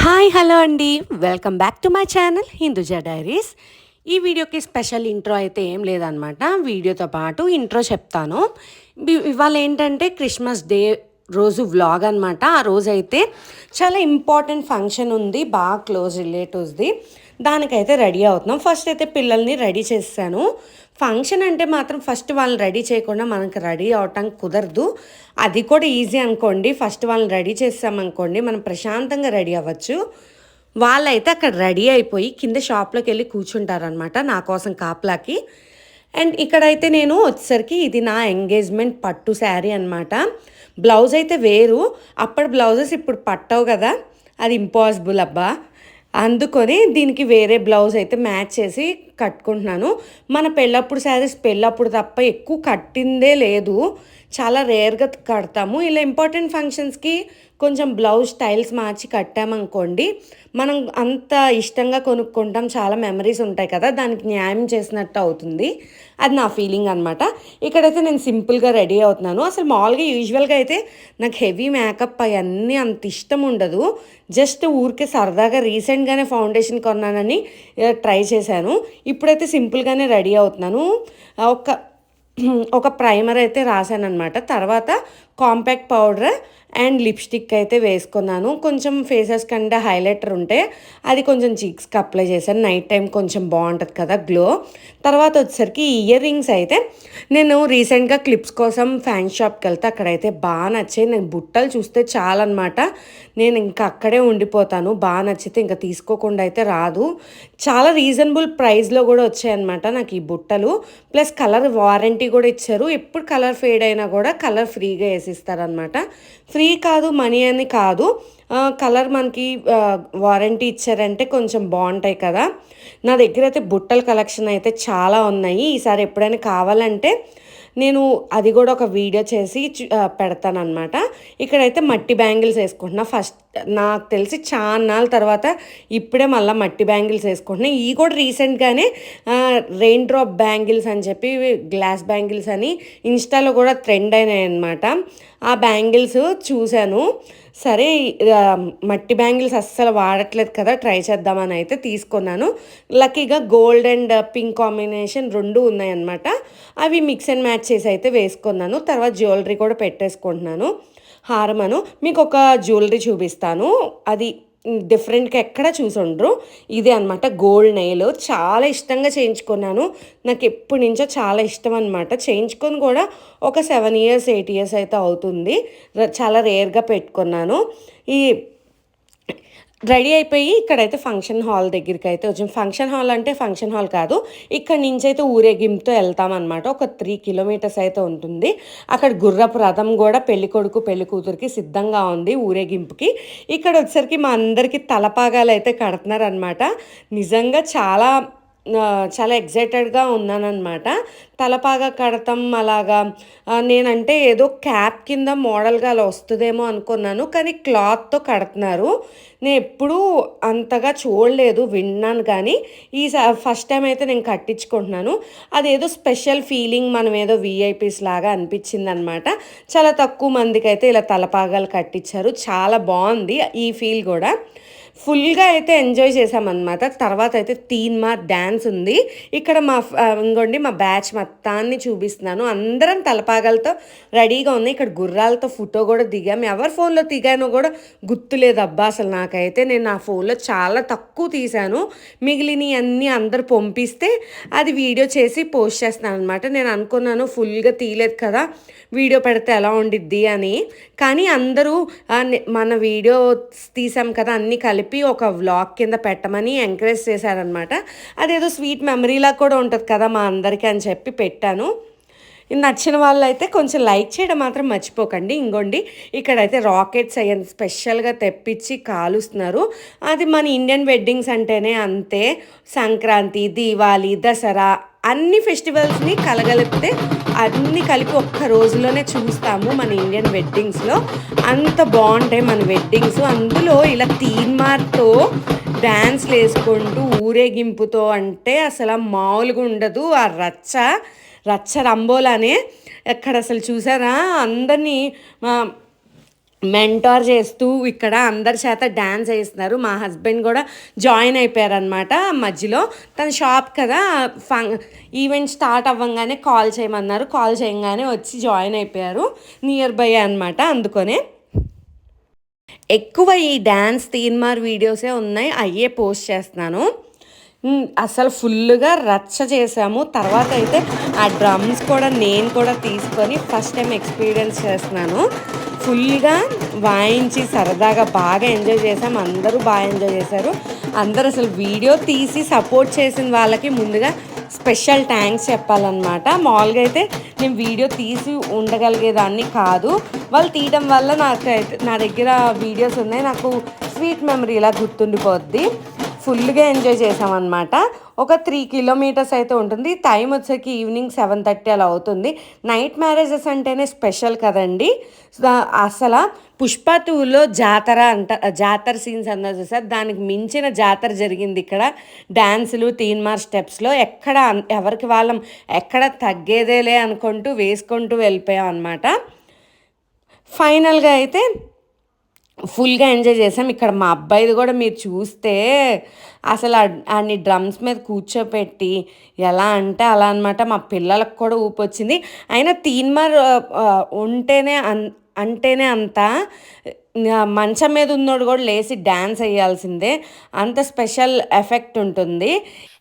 Hi hello అండి. Welcome back to my channel Hinduja diaries. ఈ వీడియోకి స్పెషల్ ఇంట్రో అయితే ఏం లేదనమాట. వీడియోతో పాటు ఇంట్రో చెప్తాను. ఇవాళ ఏంటంటే క్రిస్మస్ డే రోజు వ్లాగ్ అనమాట. ఆ రోజైతే చాలా ఇంపార్టెంట్ ఫంక్షన్ ఉంది, బాగా క్లోజ్ రిలేటివ్స్ది. దానికైతే రెడీ అవుతున్నాం. ఫస్ట్ అయితే పిల్లల్ని రెడీ చేశాను. ఫంక్షన్ అంటే మాత్రం ఫస్ట్ వాళ్ళని రెడీ చేయకుండా మనకి రెడీ అవటానికి కుదరదు. అది కూడా ఈజీ అనుకోండి. ఫస్ట్ వాళ్ళని రెడీ చేసామనుకోండి మనం ప్రశాంతంగా రెడీ అవ్వచ్చు. వాళ్ళైతే అక్కడ రెడీ అయిపోయి కింద షాప్లోకి వెళ్ళి కూర్చుంటారనమాట నా కోసం కాపలాకి. అండ్ ఇక్కడైతే నేను వచ్చేసరికి ఇది నా ఎంగేజ్మెంట్ పట్టు శారీ అనమాట. బ్లౌజ్ అయితే వేరు, అప్పటి బ్లౌజెస్ ఇప్పుడు పట్టవు కదా, అది ఇంపాసిబుల్ అబ్బా. అందుకొని దీనికి వేరే బ్లౌజ్ అయితే మ్యాచ్ చేసి కట్టుకుంటున్నాను. మన పెళ్ళప్పుడు శారీస్ పెళ్ళప్పుడు తప్ప ఎక్కువ కట్టిందే లేదు, చాలా రేర్గా కడతాము. ఇలా ఇంపార్టెంట్ ఫంక్షన్స్కి కొంచెం బ్లౌజ్ స్టైల్స్ మార్చి కట్టామనుకోండి, మనం అంత ఇష్టంగా కొనుక్కుంటాం, చాలా మెమరీస్ ఉంటాయి కదా, దానికి న్యాయం చేసినట్టు అవుతుంది. అది నా ఫీలింగ్ అనమాట. ఇక్కడైతే నేను సింపుల్గా రెడీ అవుతున్నాను. అసలు మామూలుగా యూజువల్గా అయితే నాకు హెవీ మేకప్ అవన్నీ అంత ఇష్టం ఉండదు. జస్ట్ ఊరికే సరదాగా రీసెంట్గానే ఫౌండేషన్ కొన్నానని ట్రై చేశాను. ఇప్పుడైతే సింపుల్గానే రెడీ అవుతున్నాను. ఒక ప్రైమర్ అయితే రాశాను అనమాట. తర్వాత కాంపాక్ట్ పౌడర్ అండ్ లిప్స్టిక్ అయితే వేసుకున్నాను. కొంచెం ఫేసెస్ కంటే హైలైటర్ ఉంటే అది కొంచెం చీక్స్కి అప్లై చేశాను. నైట్ టైం కొంచెం బాగుంటుంది కదా గ్లో. తర్వాత వచ్చేసరికి ఇయర్ రింగ్స్ అయితే నేను రీసెంట్గా క్లిప్స్ కోసం ఫ్యాన్ షాప్కి వెళ్తే అక్కడైతే బాగా నచ్చాయి. నేను బుట్టలు చూస్తే చాలన్నమాట, నేను ఇంకా అక్కడే ఉండిపోతాను. బాగా నచ్చితే ఇంకా తీసుకోకుండా అయితే రాదు. చాలా రీజనబుల్ ప్రైస్లో కూడా వచ్చాయన్నమాట నాకు ఈ బుట్టలు. ప్లస్ కలర్ వారంటీ కూడా ఇచ్చారు. ఎప్పుడు కలర్ ఫేడ్ అయినా కూడా కలర్ ఫ్రీగా వేసిస్తారనమాట. ఫ్రీ కాదు, మనీ అని కాదు, కలర్ మనకి వారంటీ ఇచ్చారంటే కొంచెం బాగుంటాయి కదా. నా దగ్గర అయితే బుట్టల కలెక్షన్ అయితే చాలా ఉన్నాయి. ఈసారి ఎప్పుడైనా కావాలంటే నేను అది కూడా ఒక వీడియో చేసి పెడతానమాట. ఇక్కడైతే మట్టి బ్యాంగిల్స్ వేసుకుంటున్నా. ఫస్ట్ నాకు తెలిసి చాన్నాళ్ళ తర్వాత ఇప్పుడే మళ్ళీ మట్టి బ్యాంగిల్స్ వేసుకుంటున్నా. ఇవి కూడా రీసెంట్గానే రెయిన్ డ్రాప్ బ్యాంగిల్స్ అని చెప్పి, గ్లాస్ బ్యాంగిల్స్ అని ఇన్స్టాలో కూడా ట్రెండ్ అయినాయి అనమాట. ఆ బ్యాంగిల్స్ చూశాను. సరే మట్టి బ్యాంగిల్స్ అస్సలు వాడట్లేదు కదా, ట్రై చేద్దామని అయితే తీసుకున్నాను. లక్కీగా గోల్డ్ అండ్ పింక్ కాంబినేషన్ రెండు ఉన్నాయన్నమాట. అవి మిక్స్ అండ్ మ్యాచ్ చేసి అయితే వేసుకున్నాను. తర్వాత జ్యువెలరీ కూడా పెట్టేసుకుంటున్నాను. హారమను మీకు ఒక జ్యువెలరీ చూపిస్తాను, అది డిఫరెంట్గా ఎక్కడ చూసుండ్రు. ఇదే అనమాట గోల్డ్ నెయిల్. చాలా ఇష్టంగా చేయించుకున్నాను. నాకు ఎప్పటి నుంచో చాలా ఇష్టం అనమాట. చేయించుకొని కూడా ఒక 7 years 8 years అయితే అవుతుంది. చాలా రేర్గా పెట్టుకున్నాను. ఈ రెడీ అయిపోయి ఇక్కడైతే ఫంక్షన్ హాల్ దగ్గరికి అయితే వచ్చాం. ఫంక్షన్ హాల్ అంటే ఫంక్షన్ హాల్ కాదు, ఇక్కడ నుంచి అయితే ఊరేగింపుతో వెళ్తామన్నమాట. ఒక 3 kilometers అయితే ఉంటుంది. అక్కడ గుర్రపు రథం కూడా పెళ్లి కొడుకు పెళ్లి కూతురికి సిద్ధంగా ఉంది ఊరేగింపుకి. ఇక్కడ వచ్చేసరికి మా అందరికీ తలపాగాలు అయితే కడుతున్నారనమాట. నిజంగా చాలా చాలా ఎగ్జైటెడ్గా ఉన్నానన్నమాట. తలపాగా కడతాం అలాగా. నేనంటే ఏదో క్యాప్ కింద మోడల్గా అలా వస్తుందేమో అనుకున్నాను, కానీ క్లాత్తో కడుతున్నారు. నేను ఎప్పుడూ అంతగా చూడలేదు, విన్నాను కానీ ఈ ఫస్ట్ టైం అయితే నేను కట్టించుకుంటున్నాను. అదేదో స్పెషల్ ఫీలింగ్, మనం ఏదో విఐపీస్ లాగా అనిపించింది అనమాట. చాలా తక్కువ మందికి అయితే ఇలా తలపాగాలు కట్టించారు. చాలా బాగుంది ఈ ఫీల్ కూడా. ఫుల్గా అయితే ఎంజాయ్ చేసామన్నమాట. తర్వాత అయితే తీన్మార్ డ్యాన్స్ ఉంది. ఇక్కడ ఇంకోండి మా బ్యాచ్ మొత్తాన్ని చూపిస్తున్నాను. అందరం తలపాగలతో రెడీగా ఉంది. ఇక్కడ గుర్రాలతో ఫోటో కూడా దిగాము. ఎవరి ఫోన్లో దిగానో కూడా గుర్తులేదు అబ్బా అసలు నాకైతే. నేను నా ఫోన్లో చాలా తక్కువ తీశాను, మిగిలినవి అన్నీ అందరు పంపిస్తే అది వీడియో చేసి పోస్ట్ చేస్తాను అనమాట. నేను అనుకున్నాను ఫుల్గా తీయలేదు కదా, వీడియో పెడితే ఎలా ఉండిద్ది అని. కానీ అందరూ మన వీడియో తీసాం కదా అన్నీ కలిపి ఒక వ్లాగ్ కింద పెట్టమని ఎంకరేజ్ చేశారనమాట. అదేదో స్వీట్ మెమరీలా కూడా ఉంటుంది కదా మా అందరికీ అని చెప్పి పెట్టాను. నచ్చిన వాళ్ళు అయితే కొంచెం లైక్ చేయడం మాత్రం మర్చిపోకండి. ఇంకోండి ఇక్కడైతే రాకెట్స్ అయ్యాను స్పెషల్గా తెప్పించి కాలుస్తున్నారు. అది మన ఇండియన్ వెడ్డింగ్స్ అంటేనే అంతే. సంక్రాంతి, దీవాలి, దసరా అన్ని ఫెస్టివల్స్ని కలగలిపితే అన్నీ కలిపి ఒక్క రోజులోనే చూస్తాము మన ఇండియన్ వెడ్డింగ్స్లో. అంత బాగుంటాయి మన వెడ్డింగ్స్. అందులో ఇలా తీన్మార్తో డ్యాన్స్లు వేసుకుంటూ ఊరేగింపుతో అంటే అసలు మామూలుగా ఉండదు. ఆ రచ్చ రంబోలానే. అక్కడ అసలు చూసారా అందరినీ మెంటార్ చేస్తూ ఇక్కడ అందరి చేత డ్యాన్స్ వేస్తున్నారు. మా హస్బెండ్ కూడా జాయిన్ అయిపోయారనమాట మధ్యలో. తన షాప్ కదా, ఈవెంట్ స్టార్ట్ అవ్వగానే కాల్ చేయమన్నారు. కాల్ చేయగానే వచ్చి జాయిన్ అయిపోయారు. నియర్ బై అనమాట. అందుకనే ఎక్కువ ఈ డ్యాన్స్ తీన్మార్ వీడియోసే ఉన్నాయి, అయ్యే పోస్ట్ చేస్తున్నాను. అసలు ఫుల్గా రచ్చ చేసాము. తర్వాత అయితే ఆ డ్రమ్స్ కూడా నేను కూడా తీసుకొని ఫస్ట్ టైం ఎక్స్పీరియన్స్ చేస్తున్నాను. ఫుల్గా వాయించి సరదాగా బాగా ఎంజాయ్ చేసాం. అందరూ బాగా ఎంజాయ్ చేశారు. అందరూ అసలు వీడియో తీసి సపోర్ట్ చేసిన వాళ్ళకి ముందుగా స్పెషల్ థ్యాంక్స్ చెప్పాలన్నమాట. మామూలుగా అయితే నేను వీడియో తీసి ఉండగలిగేదాన్ని కాదు. వాళ్ళు తీయడం వల్ల నా దగ్గర వీడియోస్ ఉన్నాయి. నాకు స్వీట్ మెమరీ ఇలా గుర్తుండిపోద్ది. ఫుల్గా ఎంజాయ్ చేసామన్నమాట. ఒక 3 కిలోమీటర్స్ అయితే ఉంటుంది. టైం వచ్చేకి ఈవినింగ్ 7:30 అలా అవుతుంది. నైట్ మ్యారేజెస్ అంటేనే స్పెషల్ కదండి. అసలు పుష్ప 2లో జాతర సీన్స్ అన్నారు చూసారు, దానికి మించిన జాతర జరిగింది ఇక్కడ. డ్యాన్సులు తీన్మార్ స్టెప్స్లో ఎవరికి వాళ్ళం ఎక్కడ తగ్గేదేలే అనుకుంటూ వేసుకుంటూ వెళ్ళిపోయాం అనమాట. ఫైనల్గా అయితే ఫుల్గా ఎంజాయ్ చేసాం. ఇక్కడ మా అబ్బాయిది కూడా మీరు చూస్తే అసలు అన్ని డ్రమ్స్ మీద కూర్చోపెట్టి ఎలా అంటే అలా అనమాట. మా పిల్లలకు కూడా ఊపొచ్చింది. అయినా తీన్మార్ అంటేనే అంత మంచం మీద ఉన్నోడు కూడా లేచి డ్యాన్స్ వేయాల్సిందే, అంత స్పెషల్ ఎఫెక్ట్ ఉంటుంది.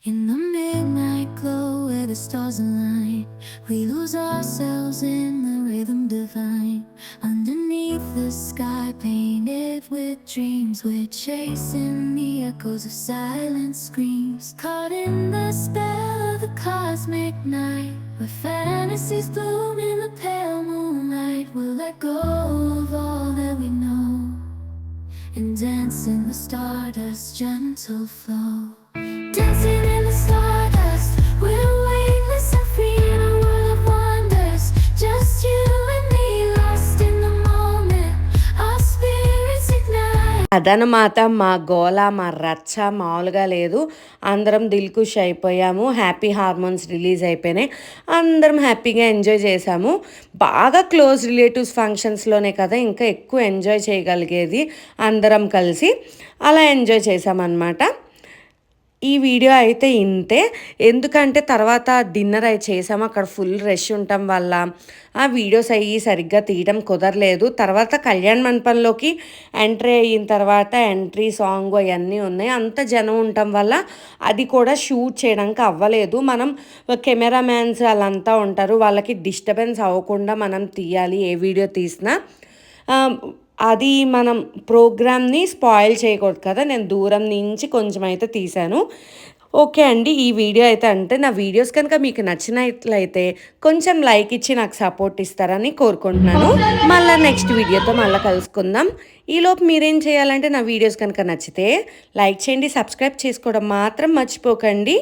In the midnight glow where the stars align, we lose ourselves in the rhythm divine. Underneath the sky painted with dreams, we're chasing the echoes of silent screams. Caught in the spell of the cosmic night, where fantasies bloom in the pale moonlight. We'll let go of all that we know and dance in the stardust's gentle flow. Dancing in the stardust, we're weightless and free in a world of wonders. Just you and me, lost in the moment, our spirits ignite. అదనమాట మా గోల, మా రచ్చ మామూలుగా లేదు. అందరం దిల్కుష్ అయిపోయాము. Happy hormones release అయిపోయినాయి. అందరం హ్యాపీగా ఎంజాయ్ చేసాము. బాగా క్లోజ్ రిలేటివ్స్ ఫంక్షన్స్లోనే కదా ఇంకా ఎక్కువ ఎంజాయ్ చేయగలిగేది. అందరం కలిసి అలా ఎంజాయ్ చేసామన్నమాట. ఈ వీడియో అయితే ఇంతే. ఎందుకంటే తర్వాత డిన్నర్ అయి చేసాము, అక్కడ ఫుల్ రష్ ఉండటం వల్ల ఆ వీడియోస్ అయ్యి సరిగ్గా తీయడం కుదరలేదు. తర్వాత కళ్యాణ మండపంలోకి ఎంట్రీ అయిన తర్వాత ఎంట్రీ సాంగ్ అవన్నీ ఉన్నాయి. అంత జనం ఉండటం వల్ల అది కూడా షూట్ చేయడానికి అవ్వలేదు. మనం కెమెరామ్యాన్స్ వాళ్ళంతా ఉంటారు, వాళ్ళకి డిస్టర్బెన్స్ అవ్వకుండా మనం తీయాలి ఏ వీడియో తీసినా. అది మనం ప్రోగ్రామ్ని స్పాయిల్ చేయకూడదు కదా. నేను దూరం నుంచి కొంచెం అయితే తీశాను. ఓకే అండి, ఈ వీడియో అయితే అంటే నా వీడియోస్ కనుక మీకు నచ్చినట్లయితే కొంచెం లైక్ ఇచ్చి నాకు సపోర్ట్ ఇస్తారని కోరుకుంటున్నాను. మళ్ళీ నెక్స్ట్ వీడియోతో మళ్ళీ కలుసుకుందాం. ఈలోపు మీరేం చేయాలంటే నా వీడియోస్ కనుక నచ్చితే లైక్ చేయండి, సబ్స్క్రైబ్ చేసుకోవడం మాత్రం మర్చిపోకండి.